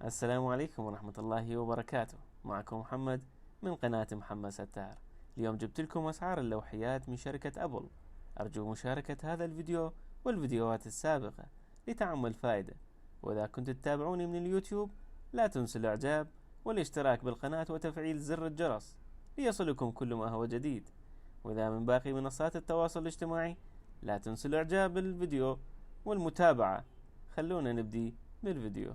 السلام عليكم ورحمة الله وبركاته. معكم محمد من قناة محمد ستار. اليوم جبت لكم اسعار اللوحيات من شركة ابل. ارجو مشاركة هذا الفيديو والفيديوهات السابقة لتعم الفائدة. واذا كنت تتابعوني من اليوتيوب لا تنسوا الاعجاب والاشتراك بالقناة وتفعيل زر الجرس ليصلكم كل ما هو جديد. واذا من باقي منصات التواصل الاجتماعي لا تنسوا الاعجاب بالفيديو والمتابعة. خلونا نبدي بالفيديو.